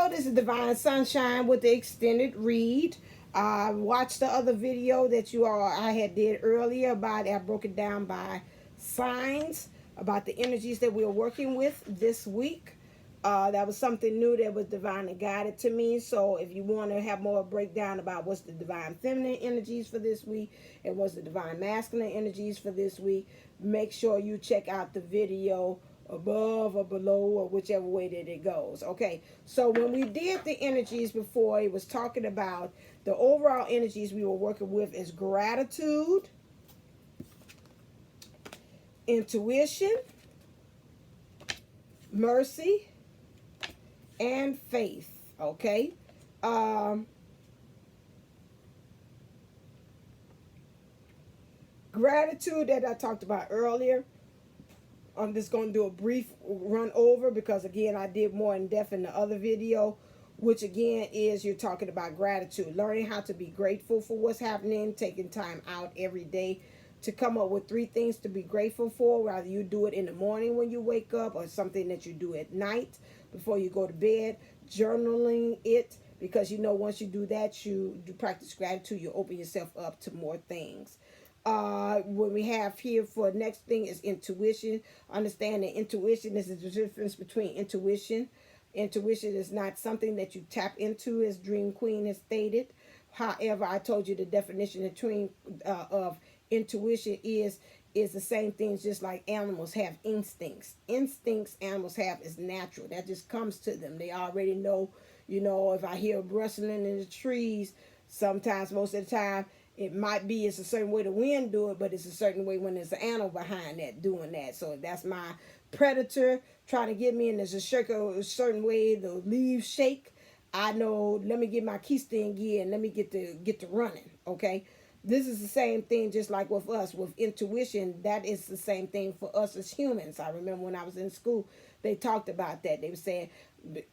Hello, this is Divine Sunshine with the extended read. Watch the other video that I had did earlier about I broke it down by signs about the energies that we are working with this week. That was something new that was divinely guided to me. So if you want to have more breakdown about what's the divine feminine energies for this week and what's the divine masculine energies for this week, make sure you check out the video above or below or whichever way that it goes. Okay, so when we did the energies before, it was talking about the overall energies we were working with is gratitude, intuition, mercy, and faith. Okay, gratitude that I talked about earlier, I'm just going to do a brief run over because again I did more in depth in the other video, which again is you're talking about gratitude, learning how to be grateful for what's happening, taking time out every day to come up with 3 things to be grateful for, whether you do it in the morning when you wake up or something that you do at night before you go to bed, journaling it, because you know once you do that, you practice gratitude, you open yourself up to more things. What we have here for next thing is intuition. Understand that intuition is the difference between intuition. Intuition is not something that you tap into, as Dream Queen has stated. However, I told you the definition of intuition is the same thing, just like animals have instincts. Instincts animals have is natural. That just comes to them. They already know, if I hear rustling in the trees, sometimes, most of the time, it might be it's a certain way the wind do it, but it's a certain way when there's an animal behind that doing that. So that's my predator trying to get me, and there's a certain way the leaves shake. I know. Let me get my keister in gear and let me get to running. Okay, this is the same thing, just like with us with intuition. That is the same thing for us as humans. I remember when I was in school, they talked about that. They were saying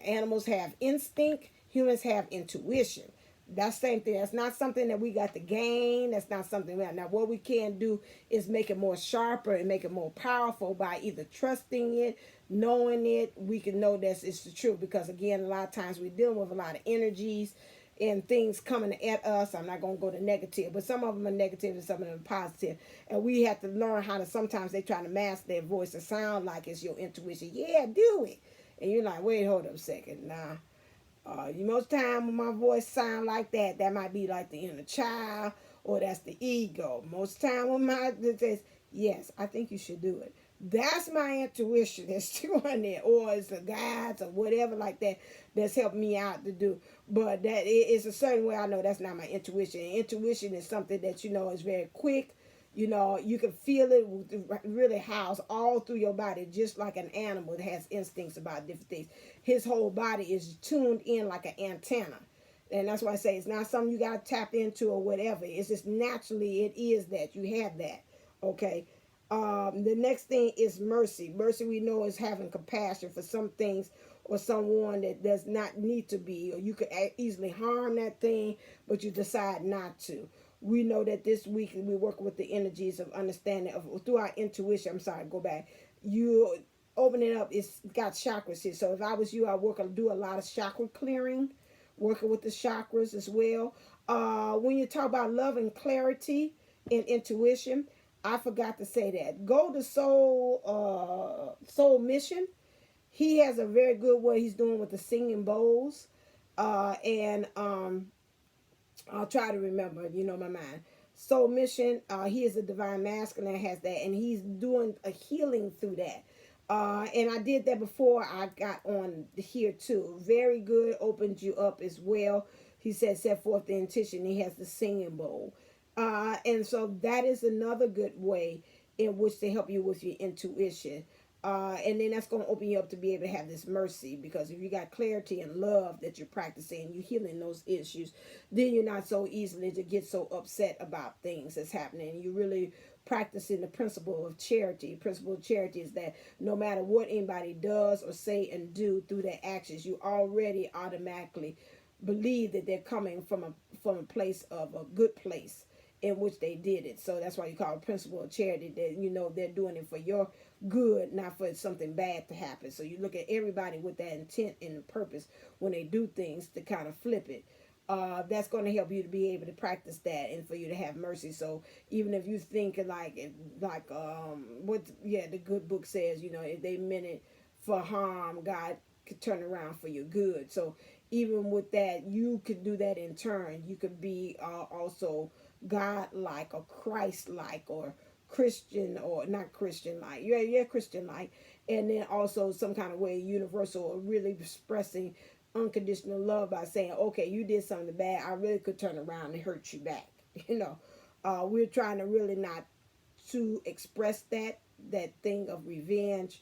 animals have instinct, humans have intuition. That's the same thing. That's not something that we got to gain. That's not something that, now what we can do is make it more sharper and make it more powerful by either trusting it, knowing it. We can know that it's the truth, because again, a lot of times we're dealing with a lot of energies and things coming at us. I'm not going to go to negative, but some of them are negative and some of them are positive. And we have to learn how to, sometimes they try to mask their voice and sound like it's your intuition. Yeah, do it. And you're like, wait, hold up a second. Nah. Most time when my voice sound like that, that might be like the inner child or that's the ego. Most time when it says, yes, I think you should do it. That's my intuition that's doing it, or it's the guides or whatever like that that's helping me out to do. But that it's a certain way I know that's not my intuition. Intuition is something that is very quick. You can feel it really house all through your body, just like an animal that has instincts about different things. His whole body is tuned in like an antenna. And that's why I say it's not something you got to tap into or whatever. It's just naturally it is that. You have that. Okay. The next thing is mercy. Mercy, we know, is having compassion for some things or someone that does not need to be, or you could easily harm that thing, but you decide not to. We know that this week we work with the energies of understanding of through our intuition. I'm sorry, go back. You open it up. It's got chakras here. So if I was you, I do a lot of chakra clearing, working with the chakras as well. When you talk about love and clarity and intuition, I forgot to say that. Go to Soul Mission. He has a very good what he's doing with the singing bowls, and I'll try to remember, my mind. Soul Mission, he is a divine masculine, has that, and he's doing a healing through that. And I did that before I got on here too. Very good, opens you up as well. He said, set forth the intention. He has the singing bowl. And so that is another good way in which to help you with your intuition. And then that's going to open you up to be able to have this mercy, because if you got clarity and love that you're practicing, you're healing those issues, then you're not so easily to get so upset about things that's happening. You're really practicing the principle of charity. Principle of charity is that no matter what anybody does or say and do through their actions, you already automatically believe that they're coming from a place of a good place in which they did it. So that's why you call it principle of charity, that they're doing it for your good, not for something bad to happen. So you look at everybody with that intent and the purpose when they do things to kind of flip it. That's going to help you to be able to practice that and for you to have mercy. So even if you think what the good book says, if they meant it for harm, God could turn around for your good. So even with that, you could do that in turn. You could be also God-like or Christ-like or Christian or not Christian like. Yeah, Christian like. And then also some kind of way universal or really expressing unconditional love by saying, okay, you did something bad. I really could turn around and hurt you back. We're trying to really not to express that thing of revenge.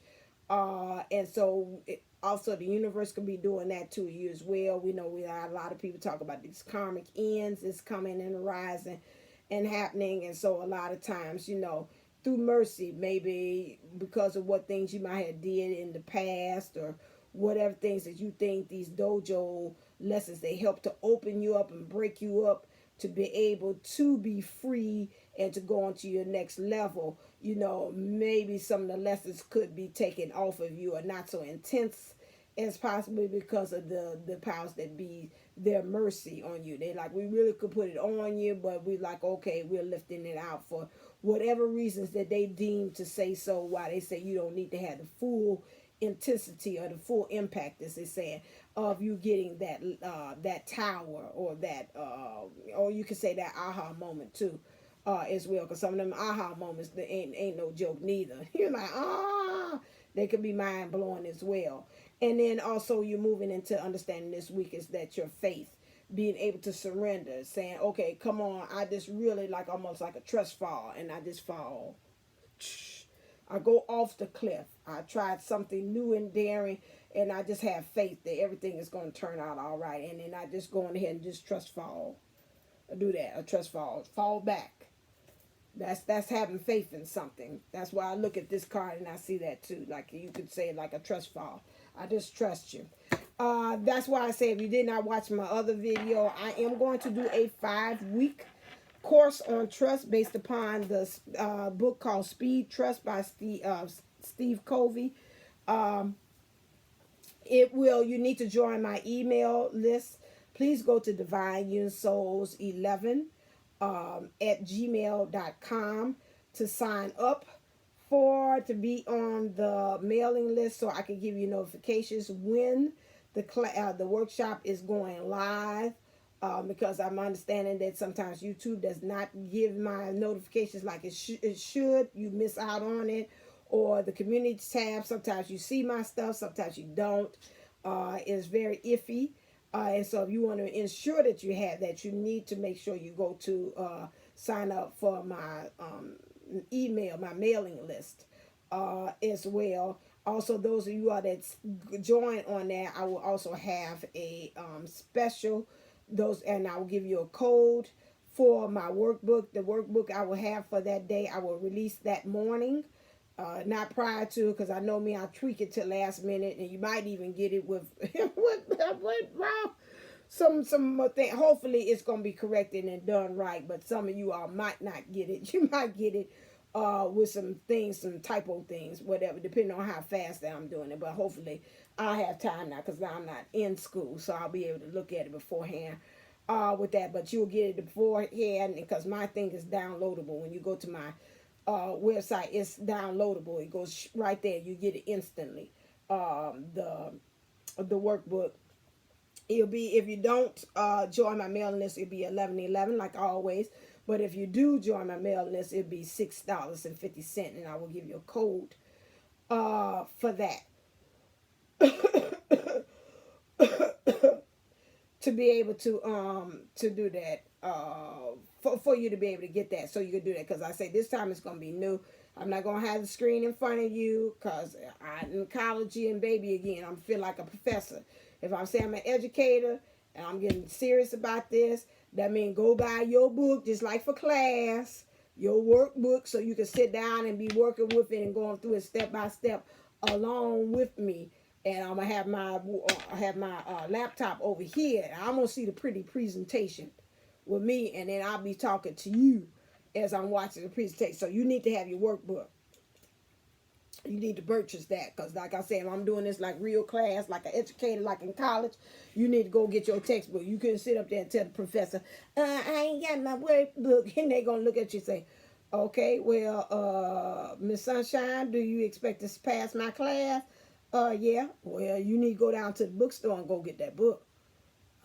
And so also the universe can be doing that to you as well. We know we have a lot of people talk about these karmic ends is coming and arising and happening. And so a lot of times, through mercy, maybe because of what things you might have did in the past or whatever things that you think these dojo lessons, they help to open you up and break you up to be able to be free and to go on to your next level. Maybe some of the lessons could be taken off of you or not so intense as possibly because of the powers that be, their mercy on you. They like, we really could put it on you, but we like, okay, we're lifting it out for whatever reasons that they deem to say so, why they say you don't need to have the full intensity or the full impact, as they saying, of you getting that tower or that or you could say that aha moment too, as well, because some of them aha moments, they ain't no joke neither. You're like, they could be mind blowing as well. And then also you're moving into understanding this week is that your faith, being able to surrender, saying, okay, come on, I just really like almost like a trust fall, and I just fall. I go off the cliff. I tried something new and daring, and I just have faith that everything is going to turn out all right. And then I just go on ahead and just trust fall. I do that. A trust fall back. That's having faith in something. That's why I look at this card and I see that too. Like you could say like a trust fall. I just trust you. That's why I say if you did not watch my other video, I am going to do a 5-week course on trust based upon the book called Speed Trust by Steve Covey. You need to join my email list. Please go to divineunionsouls11 at gmail.com to sign up to be on the mailing list so I can give you notifications when the workshop is going live. Because I'm understanding that sometimes YouTube does not give my notifications like it should. You miss out on it. Or the community tab, sometimes you see my stuff, sometimes you don't. It's very iffy. And so if you want to ensure that you have that, you need to make sure you go to sign up for my email, my mailing list as well. Also, those of you that join on there, I will also have a special and I will give you a code for my workbook. The workbook I will have for that day, I will release that morning, not prior to, because I know me, I'll tweak it till last minute, and you might even get it with some thing. Hopefully it's gonna be corrected and done right, but some of you all might not get it. You might get it with some things, some typo things, whatever, depending on how fast that I'm doing it. But hopefully I'll have time now because I'm not in school, so I'll be able to look at it beforehand with that. But you'll get it beforehand because my thing is downloadable. When you go to my website, it's downloadable. It goes right there. You get it instantly. The workbook. It'll be, if you don't join my mailing list, it'll be $11.11 like always. But if you do join my mailing list, it'll be $6.50, and I will give you a code for that. To be able to do that, for you to be able to get that, so you can do that. Because I say this time it's gonna be new. I'm not gonna have the screen in front of you because I'm in college and baby again. I feel like a professor. If I'm saying I'm an educator and I'm getting serious about this, that means go buy your book, just like for class, your workbook, so you can sit down and be working with it and going through it step by step along with me. And I'm gonna have my laptop over here. I'm gonna see the pretty presentation with me, and then I'll be talking to you as I'm watching the presentation. So you need to have your workbook. You need to purchase that, because like I said, I'm doing this like real class, like an educator, like in college. You need to go get your textbook. You couldn't sit up there and tell the professor, I ain't got my workbook. And they're going to look at you and say, okay, well, Miss Sunshine, do you expect to pass my class? Yeah. Well, you need to go down to the bookstore and go get that book.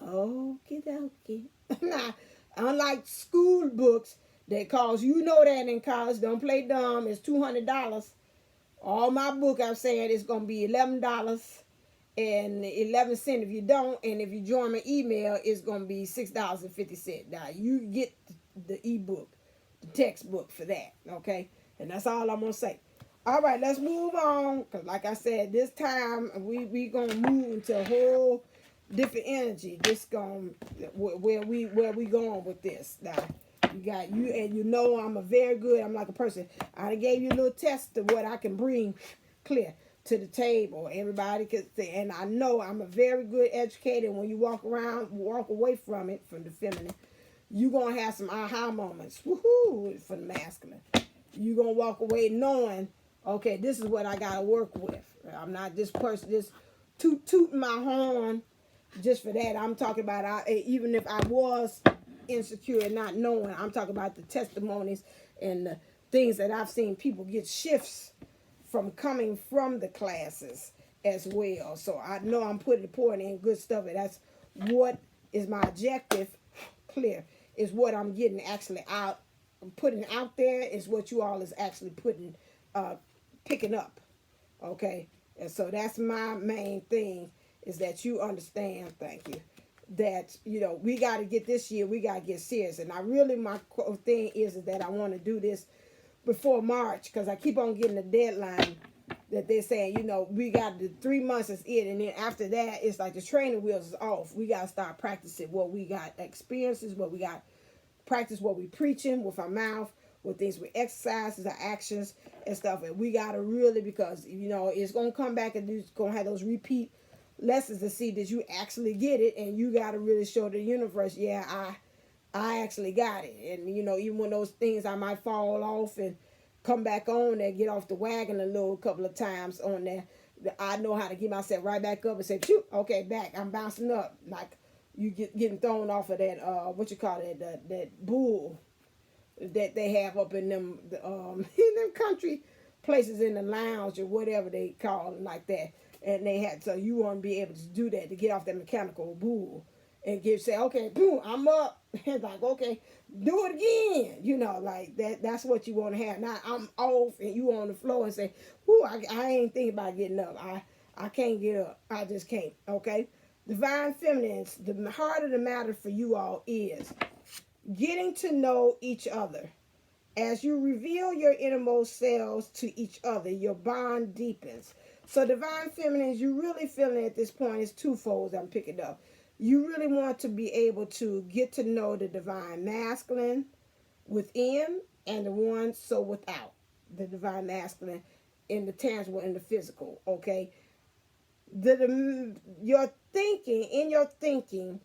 Okay, okay. Now, unlike school books that cost, you know that in college, don't play dumb, it's $200. All my book, I'm saying, is going to be $11.11 if you don't. And if you join my email, it's going to be $6.50. Now, you get the ebook, the textbook for that, okay? And that's all I'm going to say. All right, let's move on. Because like I said, this time, we going to move into a whole different energy. This going where we going with this now. You got you, and you know I'm I'm like a person. I gave you a little test of what I can bring clear to the table. Everybody can say, and I know I'm a very good educator. When you walk away from it, from the feminine, you're going to have some aha moments. Woohoo! For the masculine. You're going to walk away knowing, okay, this is what I got to work with. I'm not this person just tooting my horn just for that. I'm talking about, even if I was insecure and not knowing, I'm talking about the testimonies and the things that I've seen people get shifts from coming from the classes as well. So I know I'm pouring in good stuff, and that's what is my objective. Clear is what I'm getting actually out, putting out there is what you all is actually picking up. Okay, and so that's my main thing, is that you understand. Thank you. That, you know, we got to get this year, we got to get serious. And my thing is that I want to do this before March, because I keep on getting the deadline that they're saying, you know, we got the 3 months is it, and then after that, it's like the training wheels is off. We got to start practicing what we got experiences, what we got practice, what we preaching with our mouth, with things with exercises, our actions and stuff. And we got to really, because, you know, it's going to come back and it's going to have those repeat lessons to see that you actually get it, and you got to really show the universe, yeah, I actually got it. And, you know, even when those things I might fall off and come back on there, get off the wagon a couple of times on there, I know how to get myself right back up and say, shoot, okay, back, I'm bouncing up. Like you getting thrown off of that, that bull that they have up in them, in them country places, in the lounge or whatever they call them, like that. And they had, so you want to be able to do that, to get off that mechanical bull and say, okay, boom, I'm up. And like, okay, do it again. You know, like that's what you want to have. Now I'm off and you on the floor and say, whoo, I ain't thinking about getting up. I can't get up. I just can't. Okay. Divine Feminines, the heart of the matter for you all is getting to know each other. As you reveal your innermost selves to each other, your bond deepens. So Divine Feminines, you really feeling at this point is twofold I'm picking up. You really want to be able to get to know the Divine Masculine within and the one so without. The Divine Masculine in the tangible and the physical, okay? In your thinking,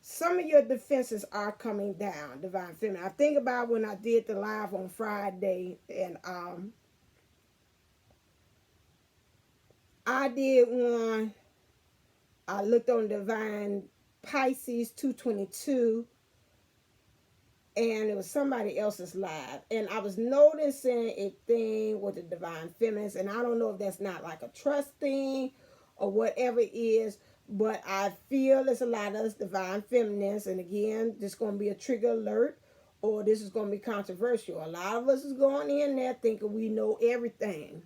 some of your defenses are coming down, Divine Feminine. I think about when I did the live on Friday, and I did one. I looked on Divine Pisces 222, and it was somebody else's live, and I was noticing a thing with the Divine Feminines, and I don't know if that's not like a trust thing or whatever it is, but I feel there's a lot of us Divine Feminines, and again, this is going to be a trigger alert, or this is going to be controversial. A lot of us is going in there thinking we know everything.